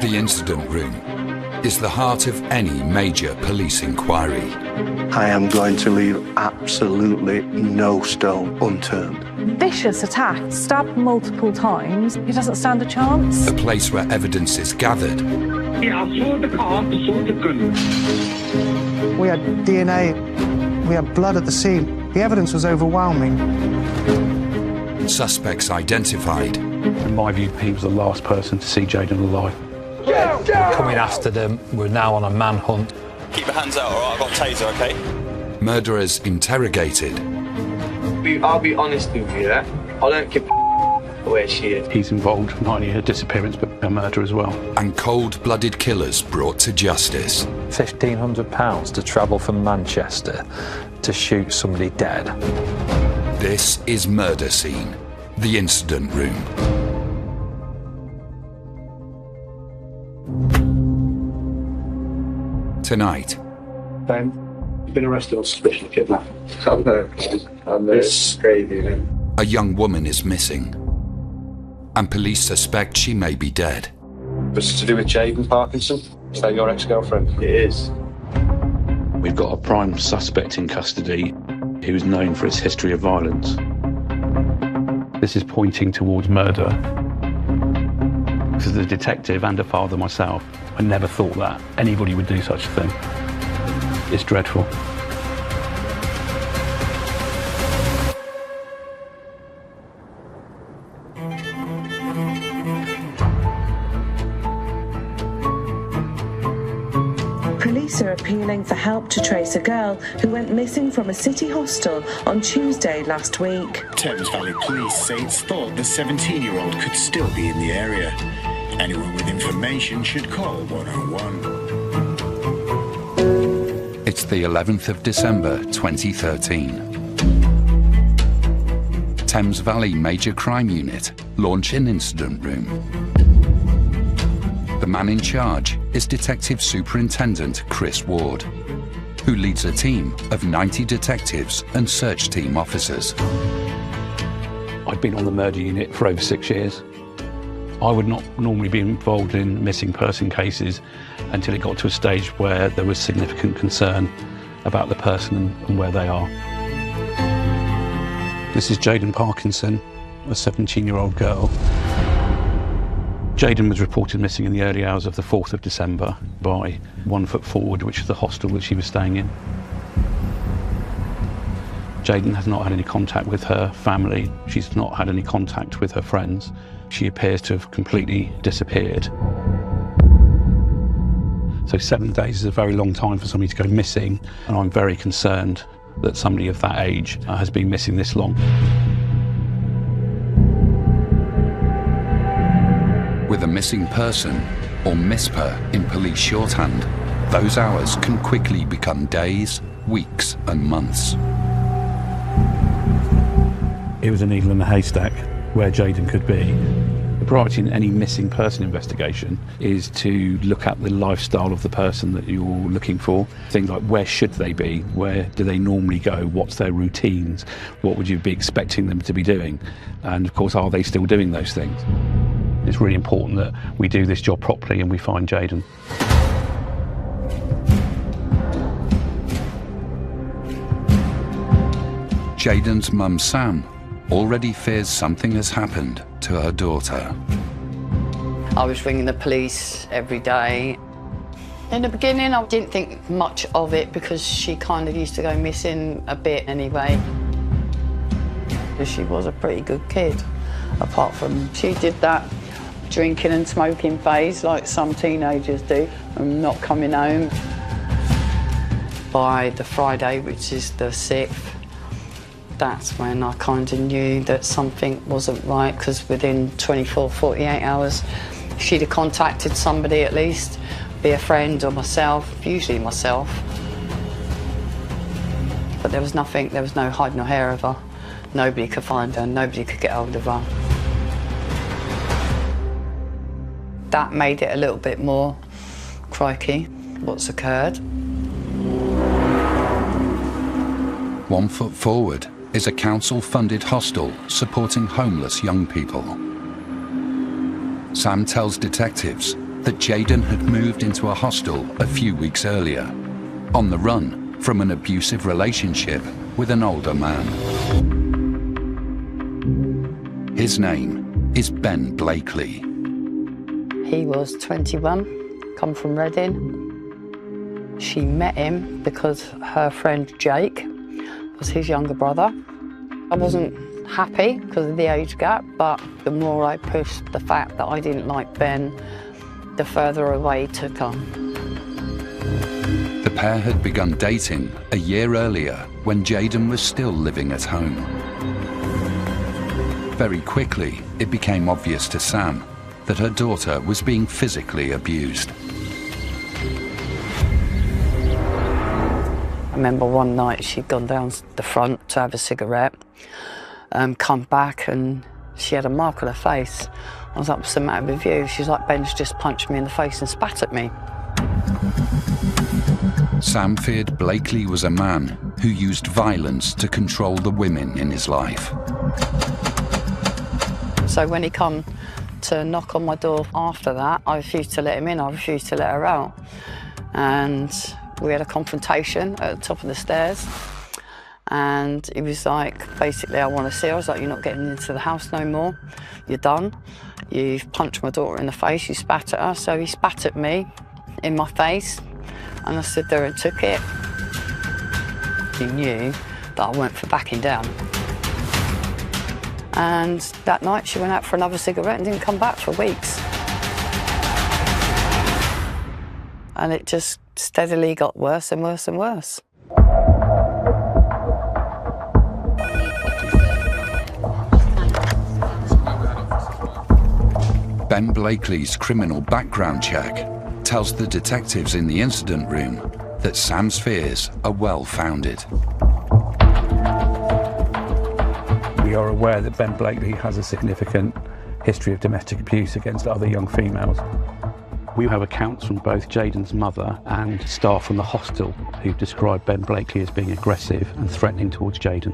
The incident room is the heart of any major police inquiry. I am going to leave absolutely no stone unturned. Vicious attack, stabbed multiple times. He doesn't stand a chance. A place where evidence is gathered. Yeah, I saw the car, I saw the gun. We had DNA, we had blood at the scene. The evidence was overwhelming. Suspects identified. In my view, he was the last person to see Jayden alive. We're coming after them. We're now on a manhunt. Keep your hands out, all right? I've got a taser, OK? Murderers interrogated. I'll be honest with you, I don't give where she is. He's involved not only in her disappearance, but her murder as well. And cold-blooded killers brought to justice. £1,500 to travel from Manchester to shoot somebody dead. This is Murder Scene, the incident room. Tonight. Ben, you've been arrested on suspicion of kidnapping. It's crazy, man. A young woman is missing, and police suspect she may be dead. Was it to do with Jayden Parkinson? Is that your ex-girlfriend? It is. We've got a prime suspect in custody who is known for his history of violence. This is pointing towards murder. As a detective and a father myself, I never thought that anybody would do such a thing. It's dreadful. Police are appealing for help to trace a girl who went missing from a city hostel on Tuesday last week. Thames Valley Police say it's thought the 17-year-old could still be in the area. Anyone with information should call 101. It's the 11th of December 2013. Thames Valley Major Crime Unit launch an incident room. The man in charge is Detective Superintendent Chris Ward, who leads a team of 90 detectives and search team officers. I've been on the murder unit for over 6 years. I would not normally be involved in missing person cases until it got to a stage where there was significant concern about the person and where they are. This is Jayden Parkinson, a 17-year-old girl. Jayden was reported missing in the early hours of the 4th of December by 1 Foot Forward, which is the hostel that she was staying in. Jayden has not had any contact with her family. She's not had any contact with her friends. She appears to have completely disappeared. So 7 days is a very long time for somebody to go missing, and I'm very concerned that somebody of that age has been missing this long. With a missing person, or MISPER in police shorthand, those hours can quickly become days, weeks and months. It was a needle in a haystack where Jayden could be. The priority in any missing person investigation is to look at the lifestyle of the person that you're looking for. Things like where should they be, where do they normally go, what's their routines, what would you be expecting them to be doing, and of course are they still doing those things. It's really important that we do this job properly and we find Jayden. Jayden's mum Sam already fears something has happened to her daughter. I was ringing the police every day. In the beginning, I didn't think much of it because she kind of used to go missing a bit anyway. She was a pretty good kid, apart from she did that drinking and smoking phase like some teenagers do and not coming home. By the Friday, which is the 6th, that's when I kind of knew that something wasn't right, because within 24, 48 hours, she'd have contacted somebody at least, be a friend or myself, usually myself. But there was nothing, there was no hide nor hair of her. Nobody could find her, nobody could get hold of her. That made it a little bit more crikey, what's occurred. 1 Foot Forward is a council-funded hostel supporting homeless young people. Sam tells detectives that Jayden had moved into a hostel a few weeks earlier, on the run from an abusive relationship with an older man. His name is Ben Blakely. He was 21, come from Reading. She met him because her friend Jake was his younger brother. I wasn't happy because of the age gap, but the more I pushed the fact that I didn't like Ben, the further away it took her. The pair had begun dating a year earlier when Jayden was still living at home. Very quickly, it became obvious to Sam that her daughter was being physically abused. I remember one night she'd gone down the front to have a cigarette, come back and she had a mark on her face. I was like, what's the matter with you? She's like, Ben's just punched me in the face and spat at me. Sam feared Blakely was a man who used violence to control the women in his life. So when he come to knock on my door after that, I refused to let him in, I refused to let her out. And we had a confrontation at the top of the stairs. And he was like, basically, I want to see her. I was like, you're not getting into the house no more. You're done. You've punched my daughter in the face, you spat at her. So he spat at me in my face, and I stood there and took it. He knew that I went for backing down. And that night she went out for another cigarette and didn't come back for weeks. And it just steadily got worse and worse and worse. Ben Blakely's criminal background check tells the detectives in the incident room that Sam's fears are well-founded. We are aware that Ben Blakely has a significant history of domestic abuse against other young females. We have accounts from both Jayden's mother and staff from the hostel who've described Ben Blakely as being aggressive and threatening towards Jayden.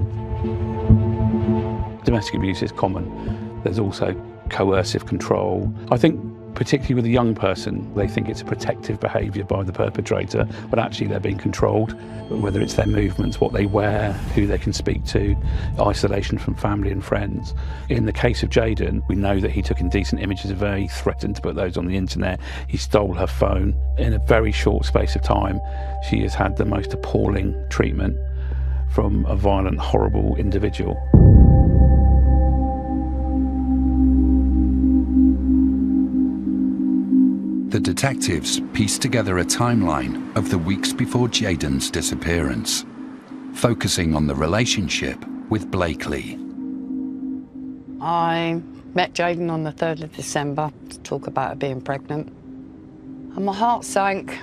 Domestic abuse is common. There's also coercive control. I think particularly with a young person, they think it's a protective behaviour by the perpetrator, but actually they're being controlled, whether it's their movements, what they wear, who they can speak to, isolation from family and friends. In the case of Jayden, we know that he took indecent images of her, he threatened to put those on the internet, he stole her phone. In a very short space of time, she has had the most appalling treatment from a violent, horrible individual. The detectives pieced together a timeline of the weeks before Jayden's disappearance, focusing on the relationship with Blakely. I met Jayden on the 3rd of December to talk about her being pregnant. And my heart sank.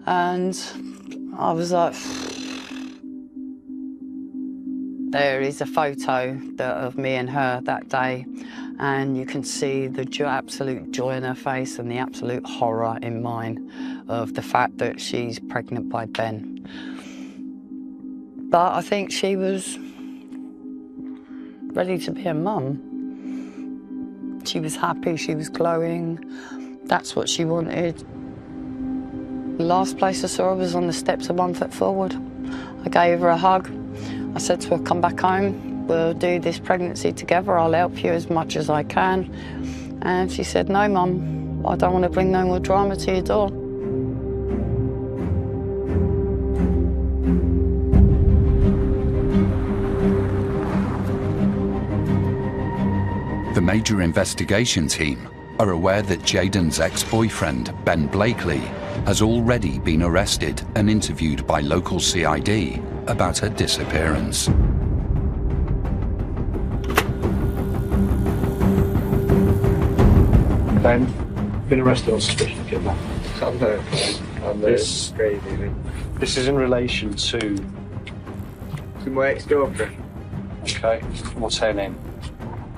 And I was like, there is a photo of me and her that day. And you can see the absolute joy in her face and the absolute horror in mine of the fact that she's pregnant by Ben. But I think she was ready to be a mum. She was happy, she was glowing. That's what she wanted. The last place I saw her was on the steps of 1 Foot Forward. I gave her a hug. I said to her, come back home. We'll do this pregnancy together, I'll help you as much as I can. And she said, no, Mum, I don't want to bring no more drama to your door. The major investigation team are aware that Jayden's ex-boyfriend, Ben Blakely, has already been arrested and interviewed by local CID about her disappearance. Ben, been arrested on suspicion of kidnapping. This is in relation to my ex-girlfriend. Okay, what's her name?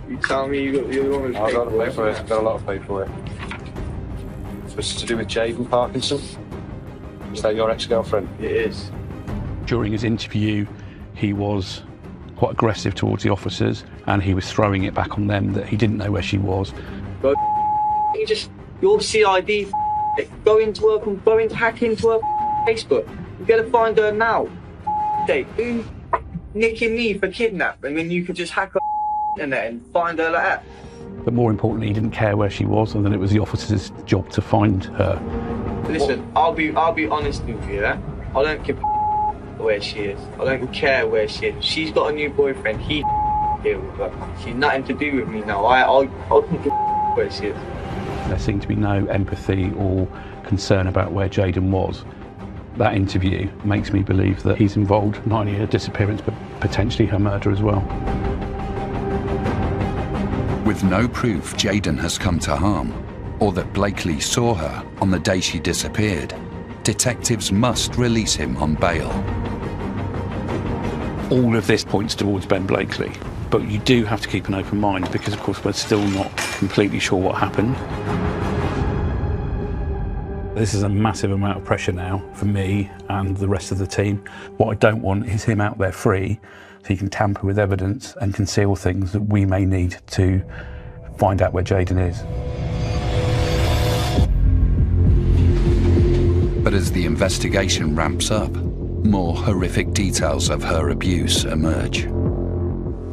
You tell me you're the one with I've got a paperwork. I've got a lot of paperwork. So it's to do with Jayden Parkinson? Is that your ex-girlfriend? It is. During his interview, he was quite aggressive towards the officers and he was throwing it back on them that he didn't know where she was. But you just Your CID. Go into hack into her Facebook. You gotta find her now. Who nicking me for kidnapping when you could just hack her internet and find her like that? But more importantly, he didn't care where she was, and then it was the officer's job to find her. Listen, I'll be honest with you, yeah? I don't give where she is. I don't care where she is. She's got a new boyfriend. He deal with her. She's nothing to do with me now. I don't give where she is. There seemed to be no empathy or concern about where Jayden was. That interview makes me believe that he's involved not only in her disappearance but potentially her murder as well. With no proof Jayden has come to harm, or that Blakely saw her on the day she disappeared, detectives must release him on bail. All of this points towards Ben Blakely, but you do have to keep an open mind because, of course, we're still not completely sure what happened. This is a massive amount of pressure now for me and the rest of the team. What I don't want is him out there free so he can tamper with evidence and conceal things that we may need to find out where Jayden is. But as the investigation ramps up, more horrific details of her abuse emerge.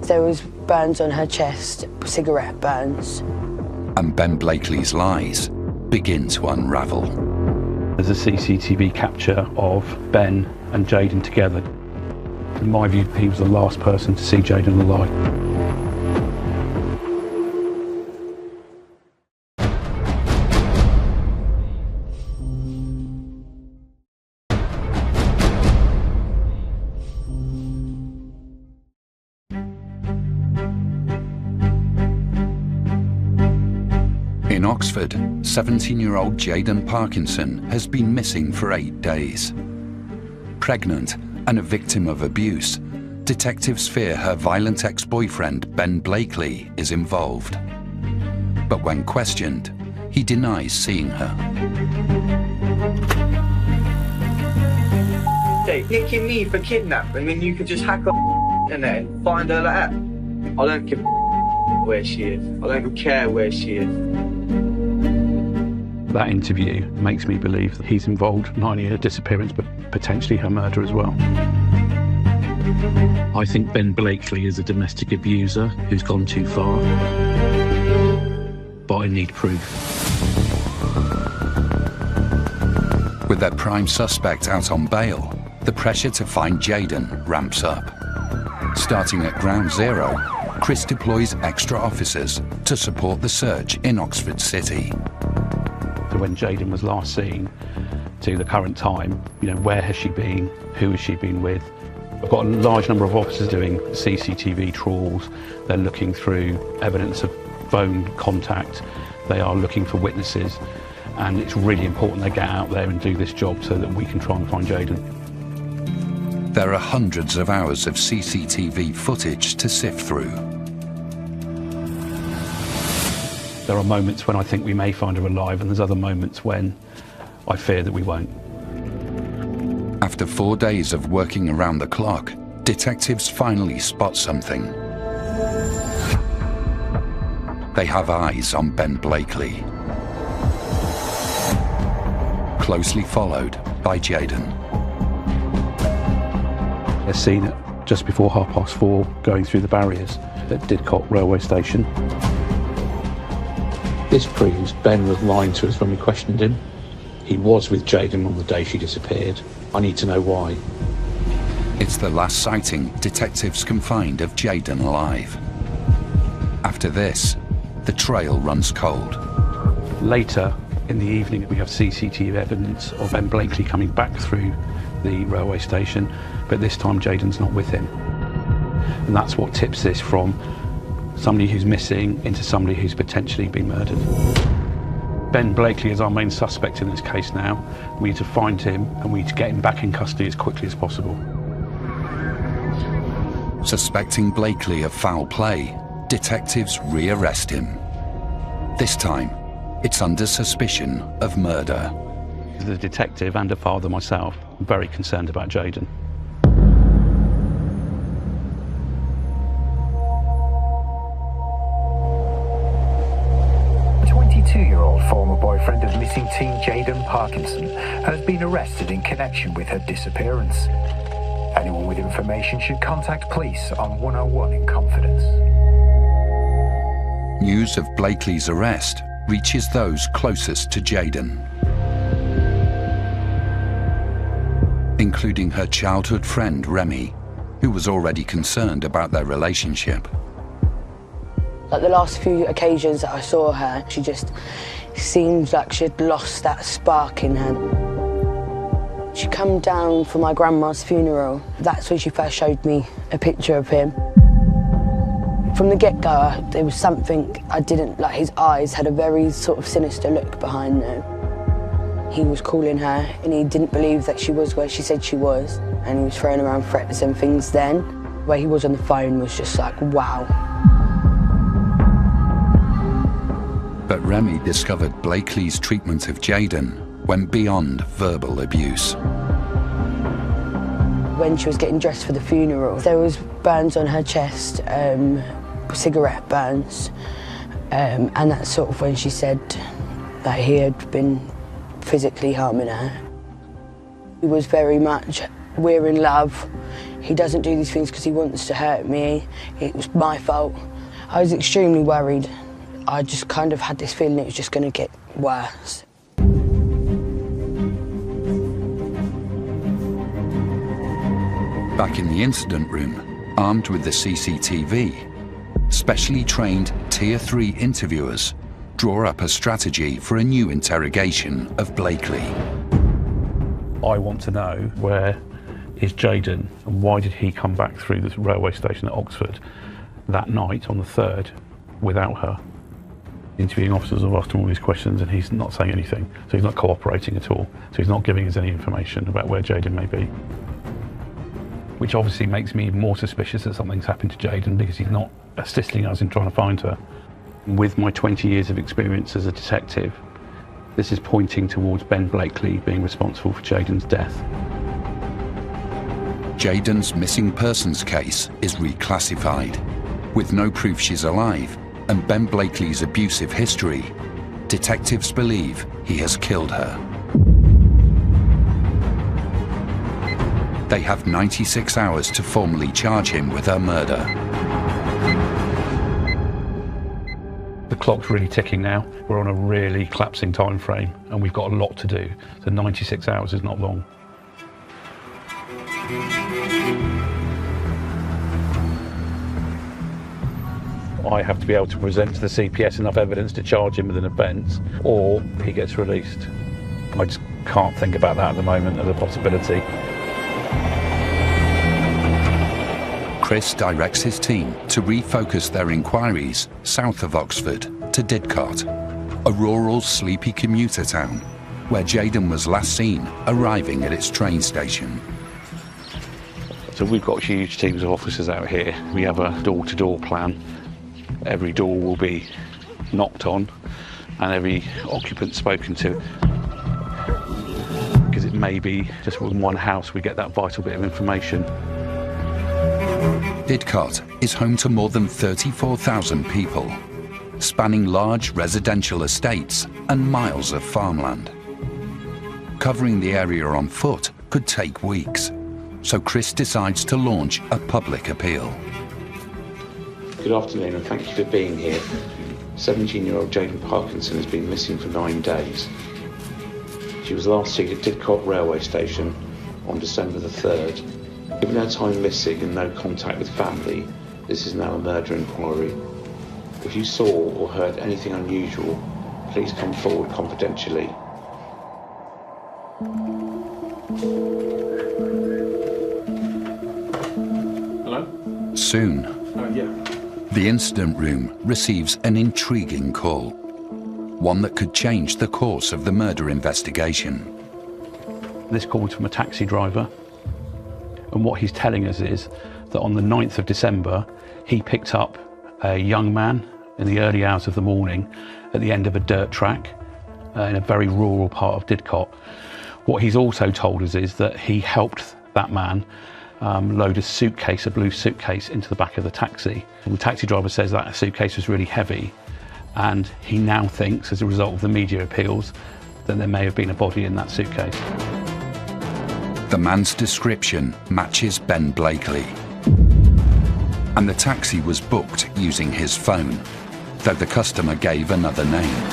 There was burns on her chest, cigarette burns. And Ben Blakely's lies begin to unravel. There's a CCTV capture of Ben and Jayden together. In my view, he was the last person to see Jayden alive. In Oxford, 17-year-old Jayden Parkinson has been missing for 8 days. Pregnant and a victim of abuse, detectives fear her violent ex-boyfriend Ben Blakely is involved. But when questioned, he denies seeing her. Nicking me for kidnapping when you could just hack her internet and find her like that. I don't give where she is. I don't care where she is. That interview makes me believe that he's involved not only in her disappearance but potentially her murder as well. I think Ben Blakely is a domestic abuser who's gone too far. But I need proof. With their prime suspect out on bail, the pressure to find Jayden ramps up. Starting at ground zero, Chris deploys extra officers to support the search in Oxford City. So when Jayden was last seen to the current time, where has she been? Who has she been with? I've got a large number of officers doing CCTV trawls. They're looking through evidence of phone contact. They are looking for witnesses. And it's really important they get out there and do this job so that we can try and find Jayden. There are hundreds of hours of CCTV footage to sift through. There are moments when I think we may find her alive, and there's other moments when I fear that we won't. After 4 days of working around the clock, detectives finally spot something. They have eyes on Ben Blakely, closely followed by Jayden. They're seen at just before 4:30 going through the barriers at Didcot railway station. This proves Ben was lying to us when we questioned him. He was with Jayden on the day she disappeared. I need to know why. It's the last sighting detectives can find of Jayden alive. After this, the trail runs cold. Later in the evening, we have CCTV evidence of Ben Blakely coming back through the railway station, but this time Jayden's not with him. And that's what tips this from somebody who's missing into somebody who's potentially been murdered. Ben Blakely is our main suspect in this case now. We need to find him and we need to get him back in custody as quickly as possible. Suspecting Blakely of foul play, detectives re-arrest him. This time, it's under suspicion of murder. As a detective and a father myself, I'm very concerned about Jayden. A 22-year-old 17-year-old former boyfriend of missing teen Jaden Parkinson has been arrested in connection with her disappearance. Anyone with information should contact police on 101 in confidence. News of Blakely's arrest reaches those closest to Jaden, including her childhood friend Remy, who was already concerned about their relationship. Like the last few occasions that I saw her, she just seemed like she'd lost that spark in her. She come down for my grandma's funeral. That's when she first showed me a picture of him. From the get-go, there was something I didn't like. His eyes had a very sort of sinister look behind them. He was calling her and he didn't believe that she was where she said she was, and he was throwing around threats and things then. Where he was on the phone was just like, wow. But Remy discovered Blakely's treatment of Jaden went beyond verbal abuse. When she was getting dressed for the funeral, there was burns on her chest, cigarette burns, and that's sort of when she said that he had been physically harming her. He was very much, we're in love, he doesn't do these things because he wants to hurt me, it was my fault. I was extremely worried. I just kind of had this feeling it was just going to get worse. Back in the incident room, armed with the CCTV, specially trained Tier 3 interviewers draw up a strategy for a new interrogation of Blakely. I want to know, where is Jaden and why did he come back through the railway station at Oxford that night on the 3rd without her? Interviewing officers have asked him all these questions and he's not saying anything, so he's not cooperating at all, so he's not giving us any information about where Jaden may be. Which obviously makes me even more suspicious that something's happened to Jaden because he's not assisting us in trying to find her. With my 20 years of experience as a detective, this is pointing towards Ben Blakely being responsible for Jaden's death. Jaden's missing persons case is reclassified. With no proof she's alive and Ben Blakely's abusive history, detectives believe he has killed her. They have 96 hours to formally charge him with her murder. The clock's really ticking now. We're on a really collapsing time frame and we've got a lot to do. So 96 hours is not long. I have to be able to present to the CPS enough evidence to charge him with an offence, or he gets released. I just can't think about that at the moment as a possibility. Chris directs his team to refocus their inquiries south of Oxford to Didcot, a rural, sleepy commuter town where Jaden was last seen arriving at its train station. So we've got huge teams of officers out here. We have a door-to-door plan. Every door will be knocked on and every occupant spoken to. Because it may be just with one house we get that vital bit of information. Didcot is home to more than 34,000 people, spanning large residential estates and miles of farmland. Covering the area on foot could take weeks, so Chris decides to launch a public appeal. Good afternoon and thank you for being here. 17-year-old Jaden Parkinson has been missing for 9 days. She was last seen at Didcot railway station on December the 3rd. Given her time missing and no contact with family, this is now a murder inquiry. If you saw or heard anything unusual, please come forward confidentially. Hello? Soon, yeah. the incident room receives an intriguing call, one that could change the course of the murder investigation. This call's from a taxi driver, and what he's telling us is that on the 9th of December, he picked up a young man in the early hours of the morning at the end of a dirt track in a very rural part of Didcot. What he's also told us is that he helped that man load a blue suitcase into the back of the taxi. And the taxi driver says that suitcase was really heavy and he now thinks, as a result of the media appeals, that there may have been a body in that suitcase. The man's description matches Ben Blakely, and the taxi was booked using his phone, though the customer gave another name.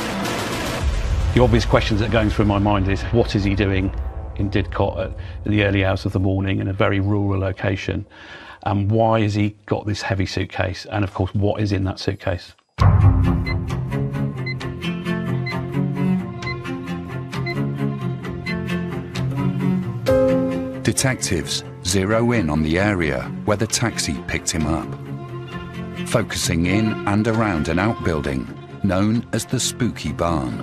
The obvious questions that are going through my mind is, what is he doing in Didcot at the early hours of the morning in a very rural location? And why has he got this heavy suitcase? And of course, what is in that suitcase? Detectives zero in on the area where the taxi picked him up, focusing in and around an outbuilding known as the Spooky Barn,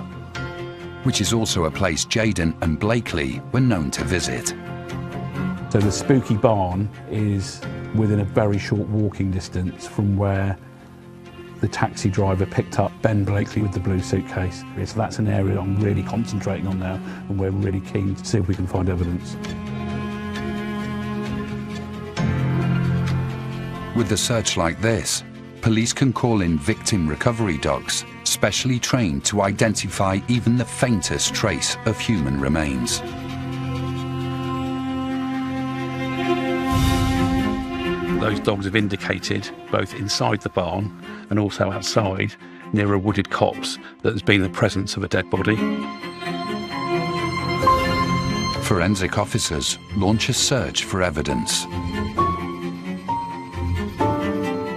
which is also a place Jayden and Blakely were known to visit. So the Spooky Barn is within a very short walking distance from where the taxi driver picked up Ben Blakely with the blue suitcase. So that's an area I'm really concentrating on now, and we're really keen to see if we can find evidence. With a search like this, police can call in victim recovery dogs, specially trained to identify even the faintest trace of human remains. Those dogs have indicated, both inside the barn and also outside, near a wooded copse, that there's been the presence of a dead body. Forensic officers launch a search for evidence.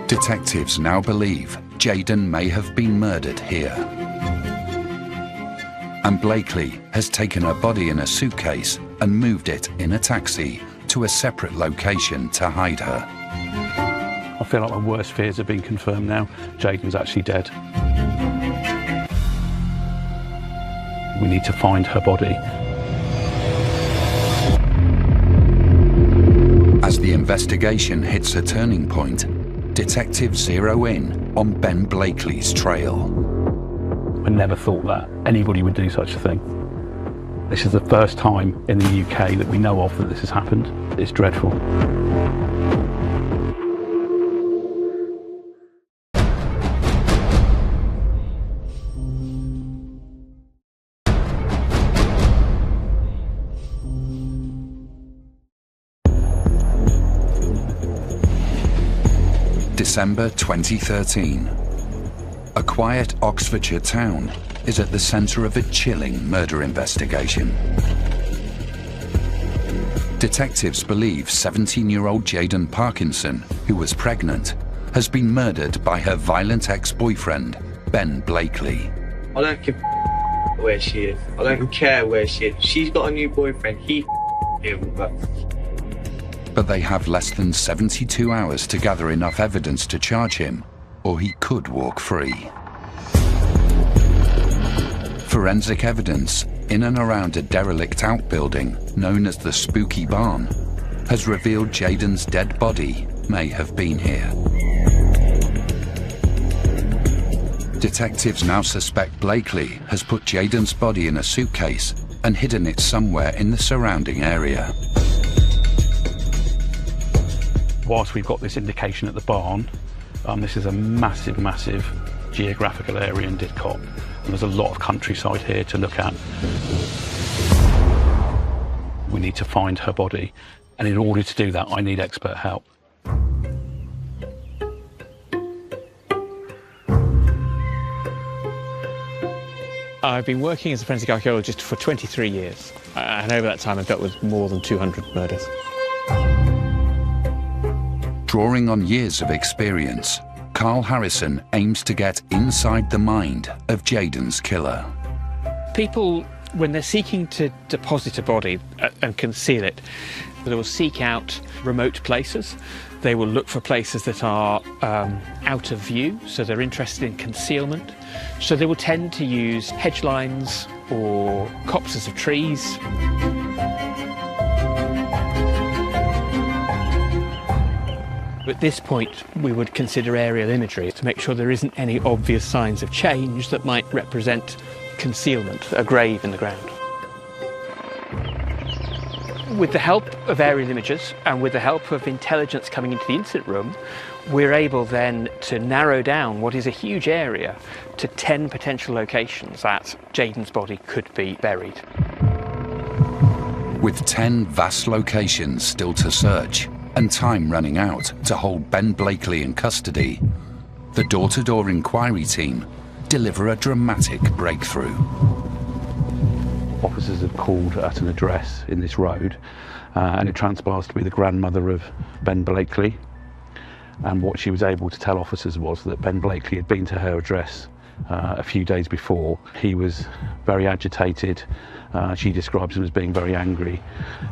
Detectives now believe Jayden may have been murdered here, and Blakely has taken her body in a suitcase and moved it in a taxi to a separate location to hide her. I feel like my worst fears have been confirmed now. Jayden's actually dead. We need to find her body. As the investigation hits a turning point, detectives zero in on Ben Blakely's trail. I never thought that anybody would do such a thing. This is the first time in the UK that we know of that this has happened. It's dreadful. December 2013. A quiet Oxfordshire town is at the centre of a chilling murder investigation. Detectives believe 17-year-old Jayden Parkinson, who was pregnant, has been murdered by her violent ex-boyfriend, Ben Blakely. I don't give where she is. I don't care where she is. She's got a new boyfriend. He deal with her. But they have less than 72 hours to gather enough evidence to charge him, or he could walk free. Forensic evidence in and around a derelict outbuilding known as the Spooky Barn has revealed Jayden's dead body may have been here. Detectives now suspect Blakely has put Jayden's body in a suitcase and hidden it somewhere in the surrounding area. Whilst we've got this indication at the barn, this is a massive, massive geographical area in Didcot, and there's a lot of countryside here to look at. We need to find her body, and in order to do that, I need expert help. I've been working as a forensic archaeologist for 23 years, and over that time I've dealt with more than 200 murders. Drawing on years of experience, Carl Harrison aims to get inside the mind of Jayden's killer. People, when they're seeking to deposit a body and conceal it, they will seek out remote places. They will look for places that are out of view, so they're interested in concealment. So they will tend to use hedge lines or copses of trees. At this point, we would consider aerial imagery to make sure there isn't any obvious signs of change that might represent concealment, a grave in the ground. With the help of aerial images and with the help of intelligence coming into the incident room, we're able then to narrow down what is a huge area to 10 potential locations that Jayden's body could be buried. With 10 vast locations still to search and time running out to hold Ben Blakely in custody, the door-to-door inquiry team deliver a dramatic breakthrough. Officers have called at an address in this road, and it transpires to be the grandmother of Ben Blakely. And what she was able to tell officers was that Ben Blakely had been to her address a few days before. He was very agitated. She describes him as being very angry,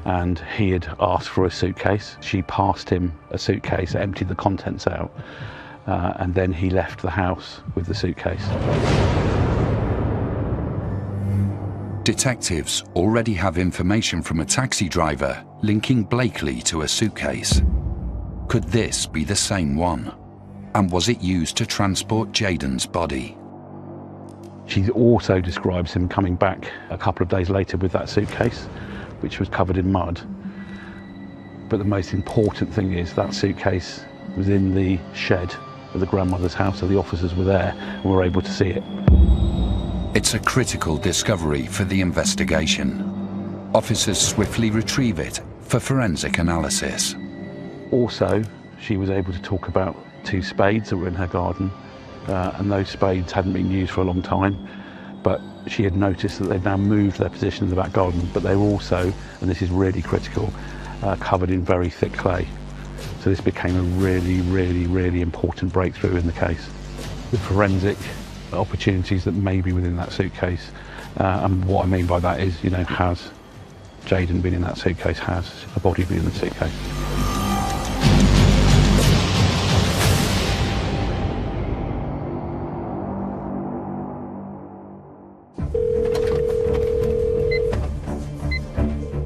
and he had asked for a suitcase. She passed him a suitcase, emptied the contents out, and then he left the house with the suitcase. Detectives already have information from a taxi driver linking Blakely to a suitcase. Could this be the same one? And was it used to transport Jayden's body? She also describes him coming back a couple of days later with that suitcase, which was covered in mud. But the most important thing is that suitcase was in the shed of the grandmother's house, so the officers were there and were able to see it. It's a critical discovery for the investigation. Officers swiftly retrieve it for forensic analysis. Also, she was able to talk about 2 spades that were in her garden, and those spades hadn't been used for a long time, but she had noticed that they'd now moved their position in the back garden, but they were also, and this is really critical, covered in very thick clay. So this became a really, really, really important breakthrough in the case. The forensic opportunities that may be within that suitcase, and what I mean by that is, has Jayden been in that suitcase? Has a body been in the suitcase?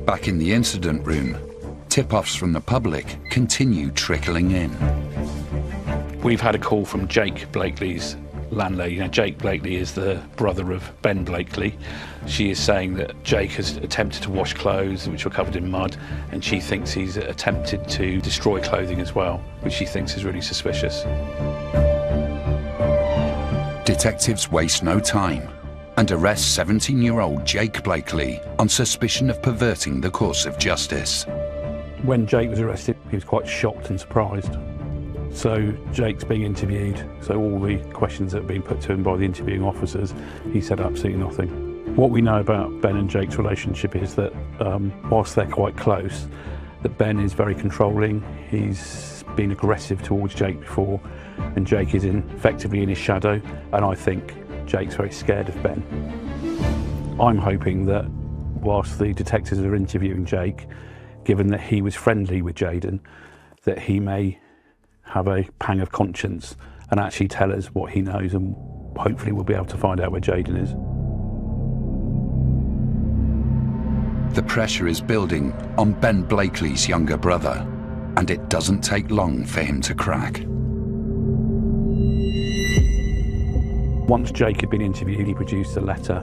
Back in the incident room, tip-offs from the public continue trickling in. We've had a call from Jake Blakely's landlady. Now, Jake Blakely is the brother of Ben Blakely. She is saying that Jake has attempted to wash clothes which were covered in mud, and she thinks he's attempted to destroy clothing as well, which she thinks is really suspicious. Detectives waste no time and arrest 17-year-old Jake Blakely on suspicion of perverting the course of justice. When Jake was arrested, he was quite shocked and surprised. So Jake's being interviewed, so all the questions that have been put to him by the interviewing officers, he said absolutely nothing. What we know about Ben and Jake's relationship is that whilst they're quite close, that Ben is very controlling. He's been aggressive towards Jake before, and Jake is effectively in his shadow, and I think Jake's very scared of Ben. I'm hoping that whilst the detectives are interviewing Jake, given that he was friendly with Jayden, that he may have a pang of conscience and actually tell us what he knows, and hopefully we'll be able to find out where Jayden is. The pressure is building on Ben Blakely's younger brother, and it doesn't take long for him to crack. Once Jake had been interviewed, he produced a letter,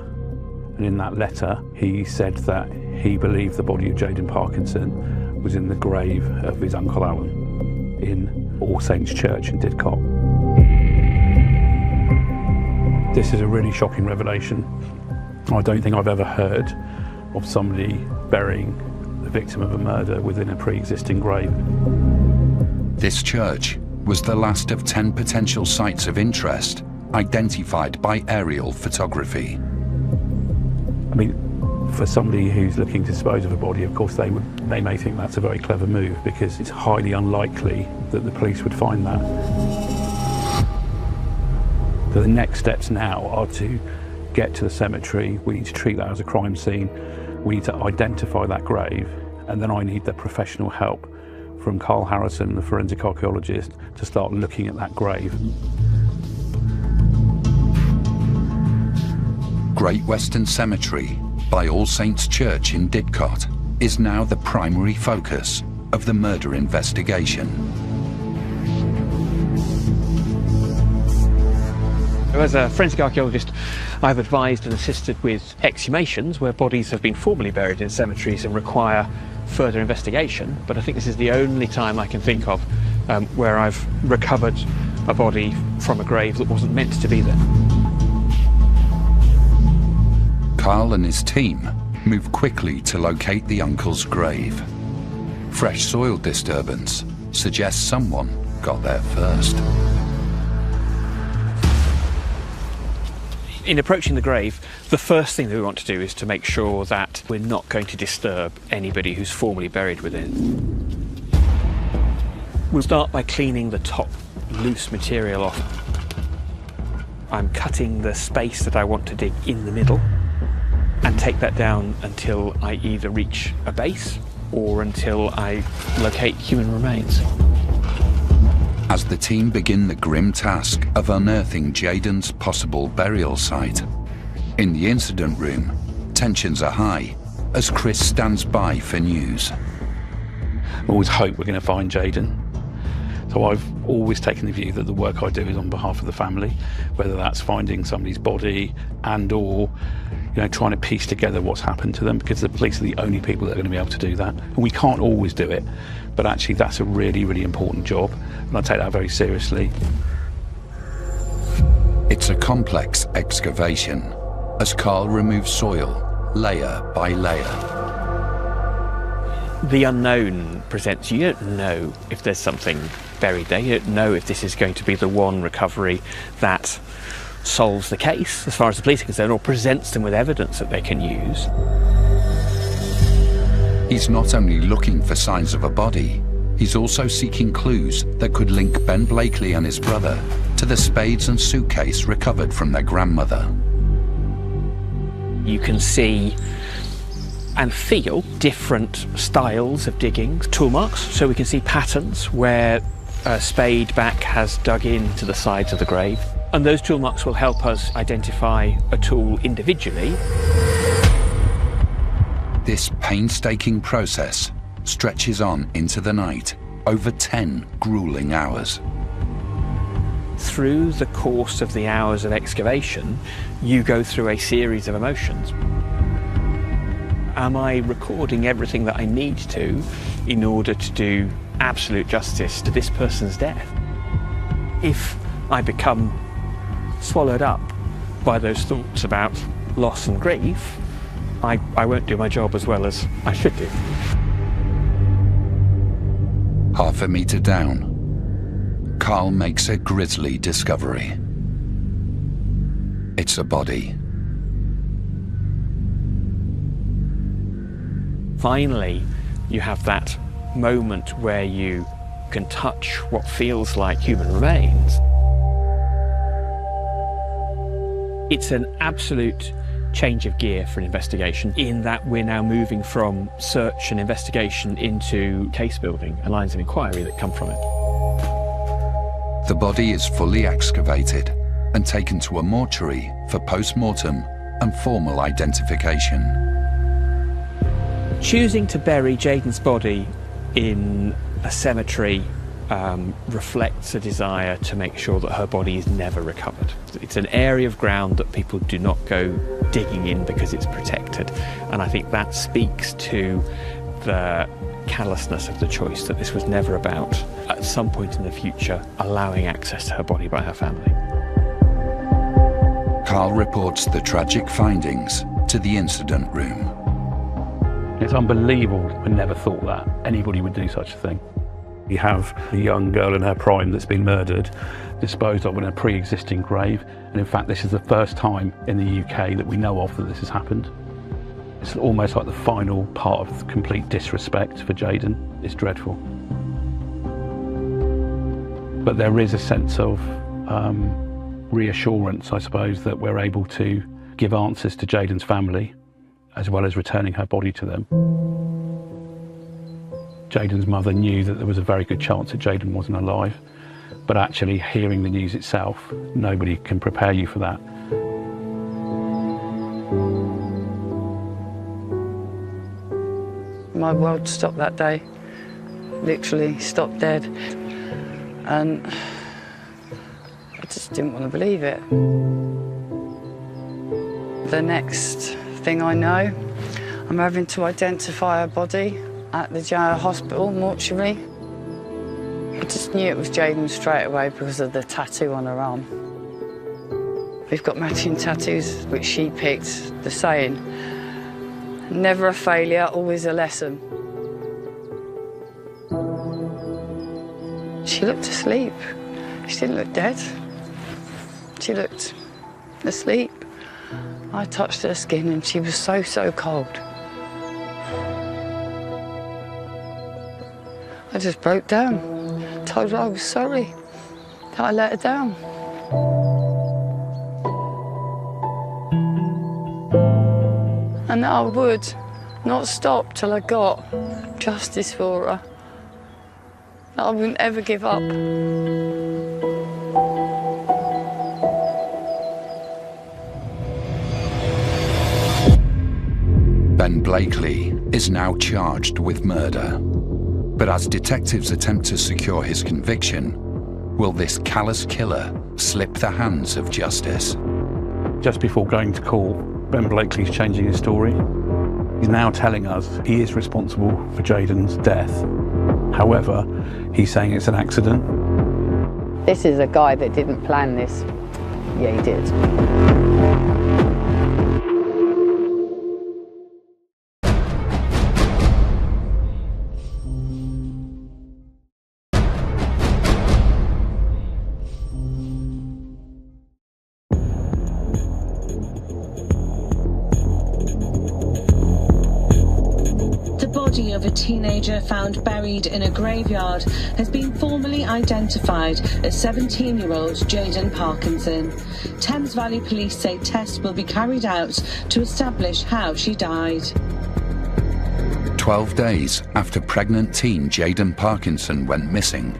and in that letter he said that he believed the body of Jayden Parkinson was in the grave of his Uncle Alan in All Saints Church in Didcot. This is a really shocking revelation. I don't think I've ever heard of somebody burying the victim of a murder within a pre-existing grave. This church was the last of 10 potential sites of interest identified by aerial photography. I mean, for somebody who's looking to dispose of a body, of course they may think that's a very clever move, because it's highly unlikely that the police would find that. So the next steps now are to get to the cemetery. We need to treat that as a crime scene. We need to identify that grave, and then I need the professional help from Carl Harrison, the forensic archaeologist, to start looking at that grave. Great Western Cemetery by All Saints Church in Didcot is now the primary focus of the murder investigation. As a forensic archaeologist, I've advised and assisted with exhumations where bodies have been formally buried in cemeteries and require further investigation, but I think this is the only time I can think of where I've recovered a body from a grave that wasn't meant to be there. Carl and his team move quickly to locate the uncle's grave. Fresh soil disturbance suggests someone got there first. In approaching the grave, the first thing that we want to do is to make sure that we're not going to disturb anybody who's formally buried within. We'll start by cleaning the top loose material off. I'm cutting the space that I want to dig in the middle and take that down until I either reach a base or until I locate human remains. As the team begin the grim task of unearthing Jayden's possible burial site, in the incident room, tensions are high as Chris stands by for news. I always hope we're going to find Jayden. So I've always taken the view that the work I do is on behalf of the family, whether that's finding somebody's body and or trying to piece together what's happened to them, because the police are the only people that are going to be able to do that. And we can't always do it, but actually that's a really, really important job, and I take that very seriously. It's a complex excavation as Carl removes soil layer by layer. The unknown presents, you don't know if there's something buried there, you don't know if this is going to be the one recovery that solves the case as far as the police are concerned, or presents them with evidence that they can use. He's not only looking for signs of a body, he's also seeking clues that could link Ben Blakely and his brother to the spades and suitcase recovered from their grandmother. You can see and feel different styles of digging, tool marks, so we can see patterns where a spade back has dug into the sides of the grave, and those tool marks will help us identify a tool individually. This painstaking process stretches on into the night, over 10 grueling hours. Through the course of the hours of excavation, you go through a series of emotions. Am I recording everything that I need to in order to do absolute justice to this person's death? If I become swallowed up by those thoughts about loss and grief, I won't do my job as well as I should do. Half a meter down, Carl makes a grisly discovery. It's a body. Finally, you have that moment where you can touch what feels like human remains. It's an absolute change of gear for an investigation, in that we're now moving from search and investigation into case building and lines of inquiry that come from it. The body is fully excavated and taken to a mortuary for post-mortem and formal identification. Choosing to bury Jayden's body in a cemetery reflects a desire to make sure that her body is never recovered. It's an area of ground that people do not go digging in because it's protected, and I think that speaks to the callousness of the choice, that this was never about, at some point in the future, allowing access to her body by her family. Carl reports the tragic findings to the incident room. It's unbelievable. I never thought that anybody would do such a thing. You have a young girl in her prime that's been murdered, disposed of in a pre-existing grave, and in fact this is the first time in the UK that we know of that this has happened. It's almost like the final part of complete disrespect for Jayden. It's dreadful. But there is a sense of reassurance, I suppose, that we're able to give answers to Jayden's family, as well as returning her body to them. Jayden's mother knew that there was a very good chance that Jayden wasn't alive, but actually hearing the news itself, nobody can prepare you for that. My world stopped that day, literally stopped dead, and I just didn't want to believe it. The next thing I know, I'm having to identify a body, at the jail hospital mortuary. I just knew it was Jayden straight away because of the tattoo on her arm. We've got matching tattoos, which she picked, the saying, never a failure, always a lesson. She looked asleep. She didn't look dead. She looked asleep. I touched her skin and she was so, so cold. I just broke down. Told her I was sorry that I let her down. And that I would not stop till I got justice for her. That I wouldn't ever give up. Ben Blakely is now charged with murder. But as detectives attempt to secure his conviction, will this callous killer slip the hands of justice? Just before going to court, Ben Blakely's changing his story. He's now telling us he is responsible for Jayden's death. However, he's saying it's an accident. This is a guy that didn't plan this. Yeah, he did. Of a teenager found buried in a graveyard has been formally identified as 17-year-old Jayden Parkinson. Thames Valley Police say tests will be carried out to establish how she died. 12 days after pregnant teen Jayden Parkinson went missing,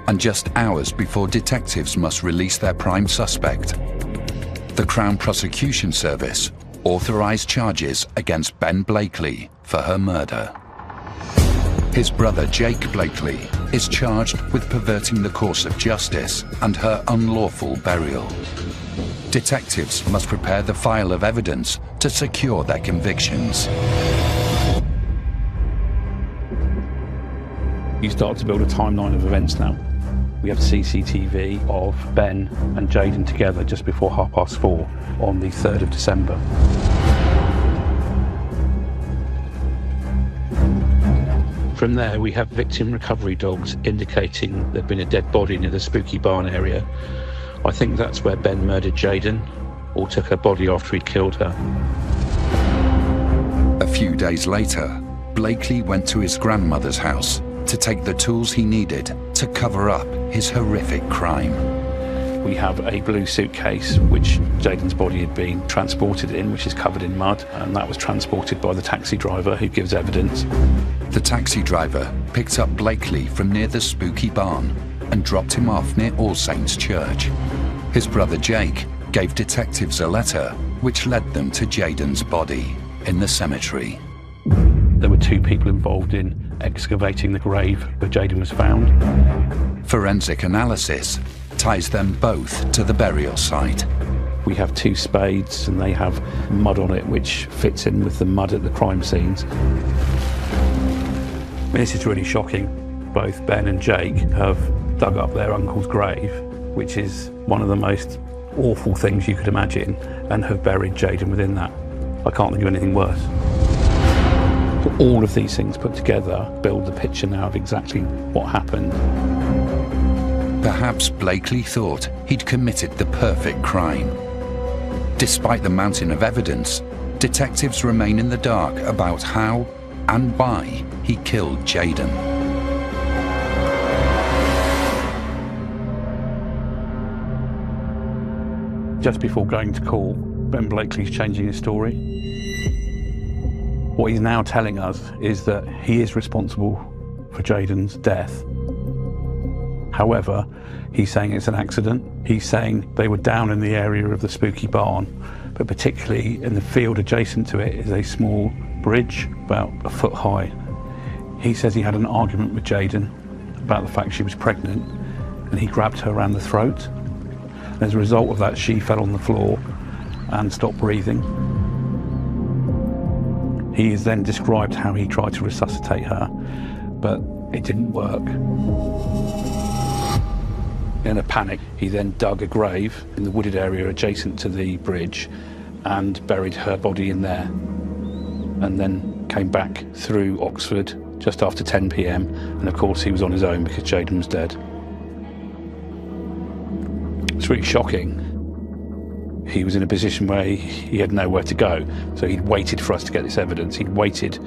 and just hours before detectives must release their prime suspect, the Crown Prosecution Service authorised charges against Ben Blakely for her murder. His brother Jake Blakely is charged with perverting the course of justice and her unlawful burial. Detectives must prepare the file of evidence to secure their convictions. You start to build a timeline of events now. We have CCTV of Ben and Jayden together just before 4:30 on the 3rd of December. From there, we have victim recovery dogs indicating there'd been a dead body near the Spooky Barn area. I think that's where Ben murdered Jayden, or took her body after he'd killed her. A few days later, Blakely went to his grandmother's house to take the tools he needed to cover up his horrific crime. We have a blue suitcase which Jayden's body had been transported in, which is covered in mud, and that was transported by the taxi driver who gives evidence. The taxi driver picked up Blakely from near the Spooky Barn and dropped him off near All Saints Church. His brother Jake gave detectives a letter which led them to Jayden's body in the cemetery. There were 2 people involved in excavating the grave where Jayden was found. Forensic analysis ties them both to the burial site. We have 2 spades and they have mud on it which fits in with the mud at the crime scenes. This is really shocking. Both Ben and Jake have dug up their uncle's grave, which is one of the most awful things you could imagine, and have buried Jayden within that. I can't think of anything worse. So all of these things put together build the picture now of exactly what happened. Perhaps Blakely thought he'd committed the perfect crime. Despite the mountain of evidence, detectives remain in the dark about how and why he killed Jayden. Just before going to court, Ben Blakely's changing his story. What he's now telling us is that he is responsible for Jayden's death. However, he's saying it's an accident. He's saying they were down in the area of the Spooky Barn, but particularly in the field adjacent to it is a small bridge about a foot high. He says he had an argument with Jayden about the fact she was pregnant, and he grabbed her around the throat. As a result of that, she fell on the floor and stopped breathing. He has then described how he tried to resuscitate her, but it didn't work. In a panic, he then dug a grave in the wooded area adjacent to the bridge and buried her body in there, and then came back through Oxford just after 10 p.m. and of course he was on his own because Jayden was dead. It's really shocking. He was in a position where he had nowhere to go, so he'd waited for us to get this evidence. He'd waited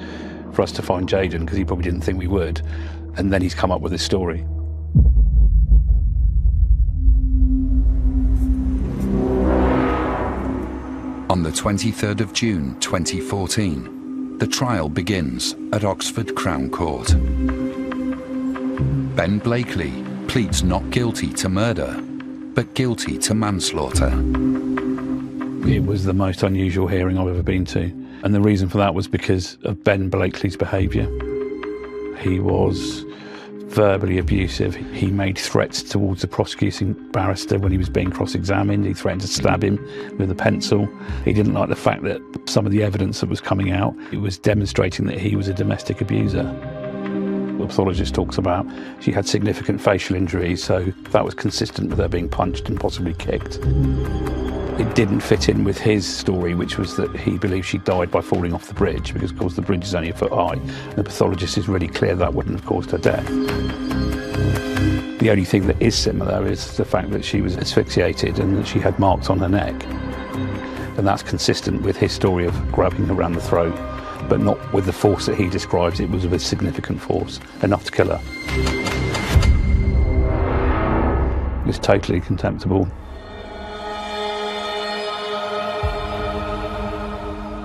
for us to find Jayden because he probably didn't think we would, and then he's come up with this story. On the 23rd of June 2014, the trial begins at Oxford Crown Court. Ben Blakely pleads not guilty to murder, but guilty to manslaughter. It was the most unusual hearing I've ever been to, and the reason for that was because of Ben Blakely's behaviour. He was verbally abusive. He made threats towards the prosecuting barrister when he was being cross-examined. He threatened to stab him with a pencil. He didn't like the fact that some of the evidence that was coming out, it was demonstrating that he was a domestic abuser. The pathologist talks about she had significant facial injuries, so that was consistent with her being punched and possibly kicked. It didn't fit in with his story, which was that he believed she died by falling off the bridge, because of course the bridge is only a foot high. And the pathologist is really clear that wouldn't have caused her death. The only thing that is similar is the fact that she was asphyxiated and that she had marks on her neck. And that's consistent with his story of grabbing her around the throat, but not with the force that he describes. It was with significant force, enough to kill her. It's totally contemptible.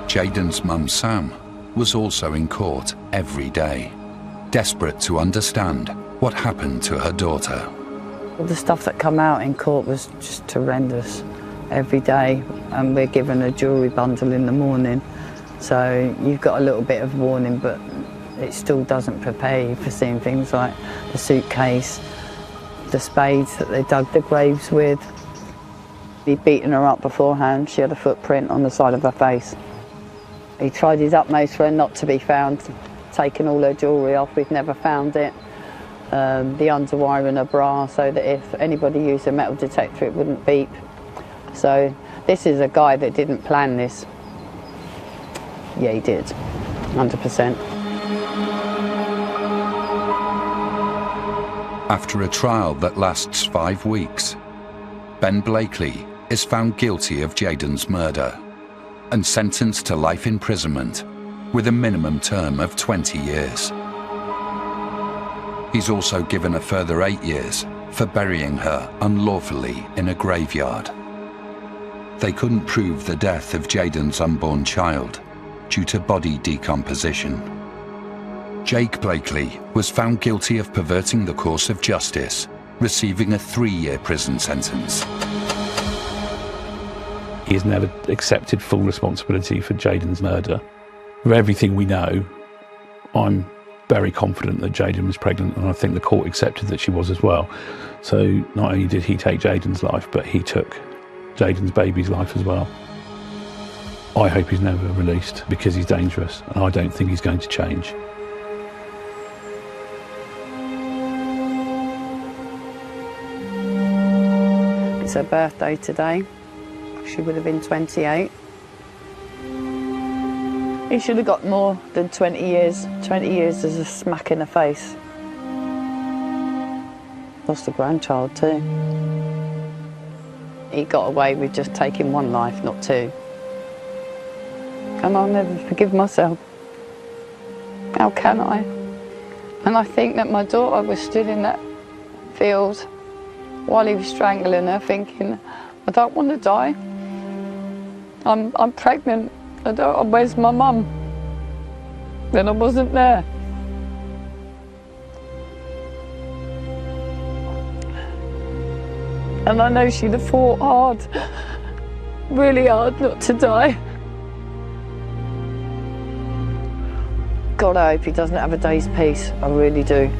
Jayden's mum, Sam, was also in court every day, desperate to understand what happened to her daughter. The stuff that come out in court was just horrendous every day, and we're given a jewellery bundle in the morning, so you've got a little bit of warning, but it still doesn't prepare you for seeing things like the suitcase, the spades that they dug the graves with. He'd beaten her up beforehand. She had a footprint on the side of her face. He tried his utmost for her not to be found, taken all her jewellery off. We've never found it. The underwire in her bra, so that if anybody used a metal detector it wouldn't beep. So this is a guy that didn't plan this. Yeah, he did, 100%. After a trial that lasts 5 weeks, Ben Blakely is found guilty of Jayden's murder and sentenced to life imprisonment with a minimum term of 20 years. He's also given a further 8 years for burying her unlawfully in a graveyard. They couldn't prove the death of Jayden's unborn child due to body decomposition. Jake Blakely was found guilty of perverting the course of justice, receiving a 3-year prison sentence. He has never accepted full responsibility for Jayden's murder. With everything we know, I'm very confident that Jayden was pregnant, and I think the court accepted that she was as well. So not only did he take Jayden's life, but he took Jayden's baby's life as well. I hope he's never released because he's dangerous, and I don't think he's going to change. It's her birthday today. She would have been 28. He should have got more than 20 years. 20 years is a smack in the face. Lost a grandchild too. He got away with just taking 1 life, not 2. And I'll never forgive myself. How can I? And I think that my daughter was stood in that field while he was strangling her, thinking, I don't want to die. I'm pregnant. Where's my mum? Then I wasn't there. And I know she'd have fought hard, really hard not to die. God, I hope he doesn't have a day's peace. I really do.